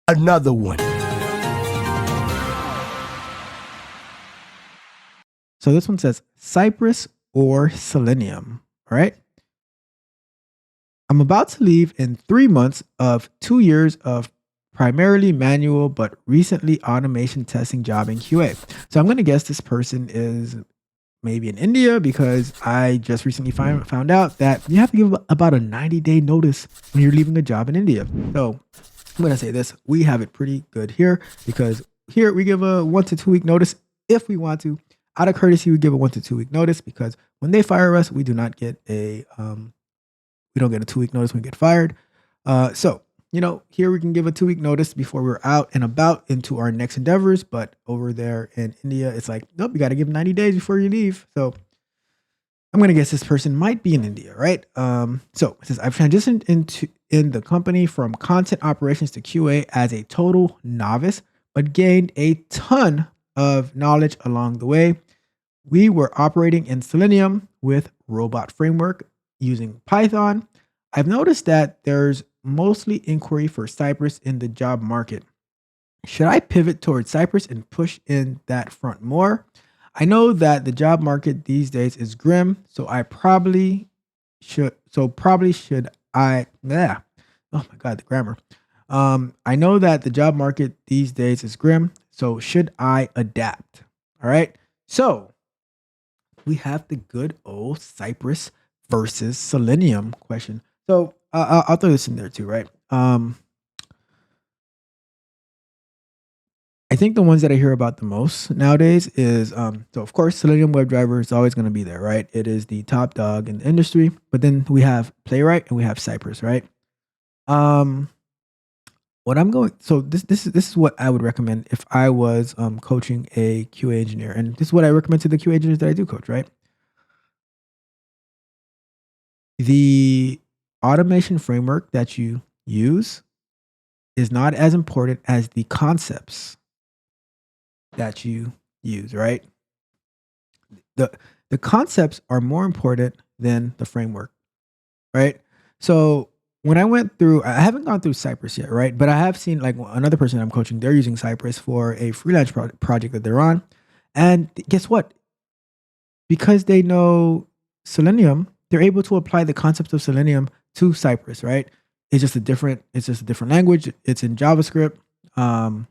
another one. So this one says Cypress or Selenium. All right. I'm about to leave in 3 months of 2 years of primarily manual but recently automation testing job in QA. So I'm going to guess this person is maybe in India because I just recently found out that you have to give about a 90-day notice when you're leaving a job in India. So I'm going to say this. We have it pretty good here because here we give a 1 to 2 week notice if we want to. Out of courtesy, we give a 1 to 2 week notice because when they fire us, we do not get we don't get a 2 week notice when we get fired. So, here we can give a 2 week notice before we're out and about into our next endeavors. But over there in India, it's like, nope, you got to give 90 days before you leave. So I'm going to guess this person might be in India, right? So it says, I've transitioned in the company from content operations to QA as a total novice, but gained a ton of knowledge along the way. We were operating in Selenium with robot framework using Python. I've noticed that there's mostly inquiry for Cypress in the job market. Should I pivot towards Cypress and push in that front more? I know that the job market these days is grim, so probably should I yeah. Oh my god, the grammar. I know that the job market these days is grim, so should I adapt? All right. So we have the good old Cypress versus Selenium question. So I'll throw this in there too, right? I think the ones that I hear about the most nowadays is so of course Selenium WebDriver is always going to be there, right? It is the top dog in the industry. But then we have Playwright and we have Cypress, right? What I'm going so this is what I would recommend if I was coaching a QA engineer, and this is what I recommend to the QA engineers that I do coach, right? The automation framework that you use is not as important as the concepts that you use, right? The concepts are more important than the framework, right? So when I went through, I haven't gone through Cypress yet, right? But I have seen like another person I'm coaching, they're using Cypress for a freelance project that they're on. And guess what? Because they know Selenium, they're able to apply the concepts of Selenium to Cypress, right? It's just a different language. It's in JavaScript. And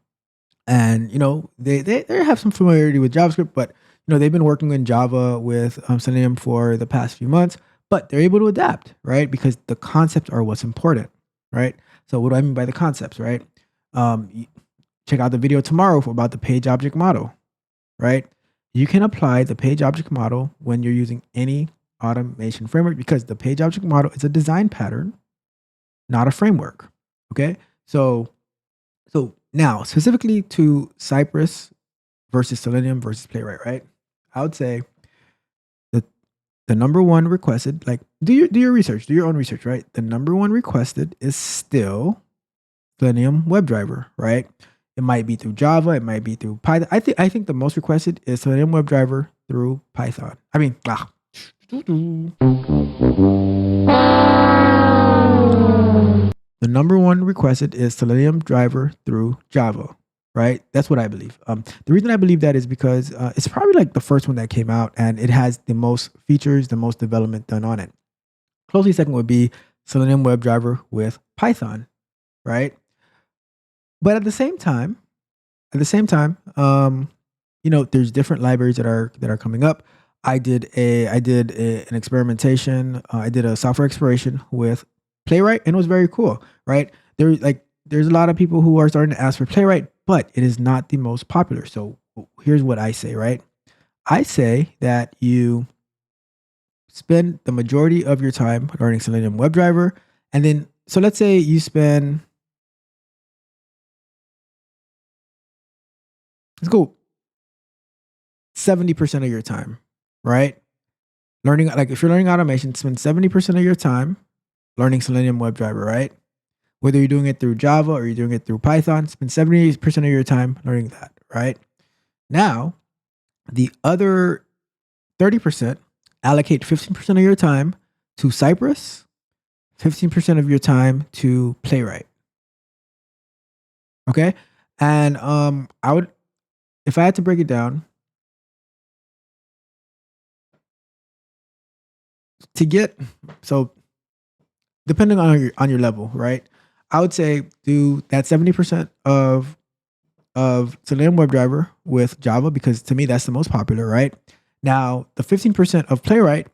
they have some familiarity with JavaScript, but they've been working in Java with Selenium for the past few months, but they're able to adapt, right? Because the concepts are what's important, right? So what do I mean by the concepts, right? Check out the video tomorrow about the page object model, right? You can apply the page object model when you're using any automation framework because the page object model is a design pattern, not a framework. Okay. So now specifically to Cypress versus Selenium versus Playwright, right? I would say the number one requested, like do your research, do your own research, right? The number one requested is still Selenium WebDriver, right? It might be through Java, it might be through Python. I think the most requested is Selenium WebDriver through Python. The number one requested is Selenium driver through Java, right? That's what I believe. The reason I believe that is because it's probably like the first one that came out and it has the most features, the most development done on it. Closely second would be Selenium WebDriver with Python, right? But at the same time, there's different libraries that are coming up. I did an experimentation. I did a software exploration with Playwright, and it was very cool, right? There's a lot of people who are starting to ask for Playwright, but it is not the most popular. So here's what I say, right? I say that you spend the majority of your time learning Selenium WebDriver, and then so let's say you spend, let's go 70% of your time, right? Learning, like if you're learning automation, spend 70% of your time learning Selenium WebDriver, right? Whether you're doing it through Java or you're doing it through Python, spend 70% of your time learning that, right? Now, the other 30%, allocate 15% of your time to Cypress, 15% of your time to Playwright. Okay. And I would, if I had to break it down, to get, so depending on your level, right? I would say do that 70% of Selenium WebDriver with Java, because to me that's the most popular, right? Now the 15% of Playwright,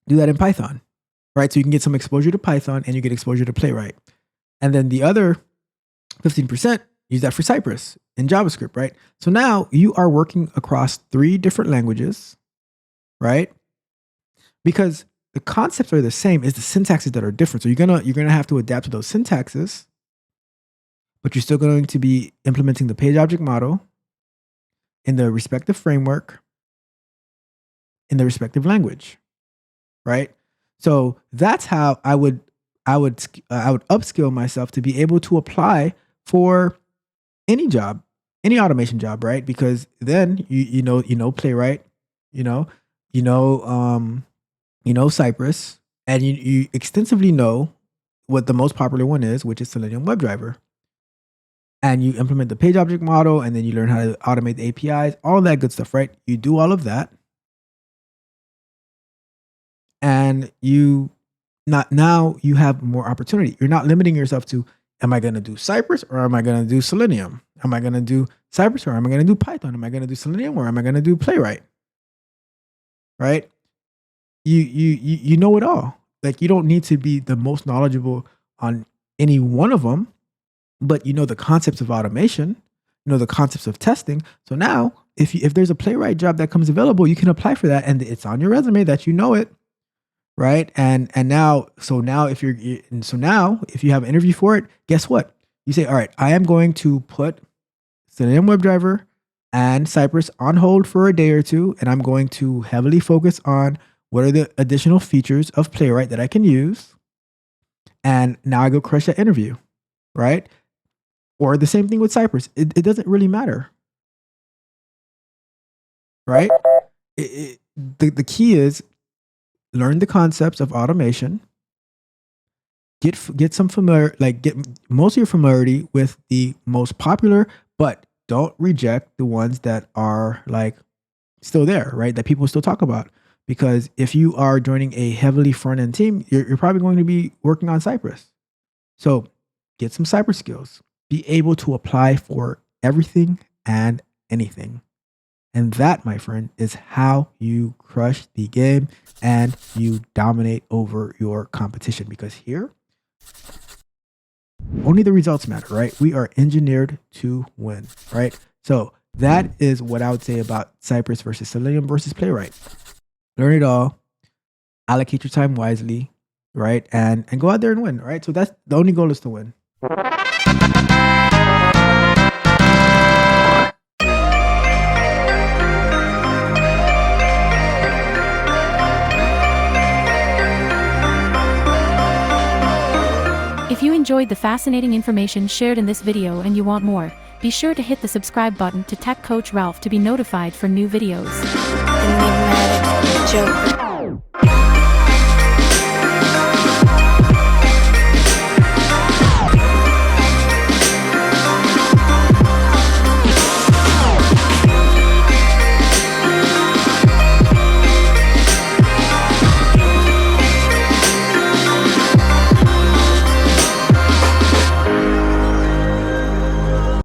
do that in Python, right? So you can get some exposure to Python and you get exposure to Playwright. And then the other 15%, use that for Cypress and JavaScript, right? So now you are working across 3 different languages, right? Because the concepts are the same, it's the syntaxes that are different. So you're gonna have to adapt to those syntaxes, but you're still going to be implementing the page object model in the respective framework, in the respective language, right? So that's how I would upskill myself to be able to apply for any job, any automation job, right? Because then you know Playwright, you know Cypress, and you extensively know what the most popular one is, which is Selenium WebDriver. And you implement the page object model, and then you learn how to automate the APIs, all that good stuff, right? You do all of that, and now you have more opportunity. You're not limiting yourself to, am I going to do Cypress or am I going to do Selenium? Am I going to do Cypress or am I going to do Python? Am I going to do Selenium or am I going to do Playwright? Right? You know it all. Like, you don't need to be the most knowledgeable on any one of them, but you know the concepts of automation, you know the concepts of testing. So now if there's a Playwright job that comes available, you can apply for that and it's on your resume that you know it. Right. And now if you have an interview for it, guess what? You say, all right, I am going to put Selenium WebDriver and Cypress on hold for a day or two, and I'm going to heavily focus on what are the additional features of Playwright that I can use. And now I go crush that interview, right? Or the same thing with Cypress. It doesn't really matter, right? The key is learn the concepts of automation, get some familiar, like get most of your familiarity with the most popular, but don't reject the ones that are like still there, right? That people still talk about. Because if you are joining a heavily front end team, you're probably going to be working on Cypress. So get some Cypress skills. Be able to apply for everything and anything. And that, my friend, is how you crush the game and you dominate over your competition. Because here, only the results matter, right? We are engineered to win, right? So that is what I would say about Cypress versus Selenium versus Playwright. Learn it all, allocate your time wisely, right? And go out there and win, right? So that's the only goal, is to win. If you enjoyed the fascinating information shared in this video and you want more, be sure to hit the subscribe button to Tech Coach Ralph to be notified for new videos. Enigmatic Joker.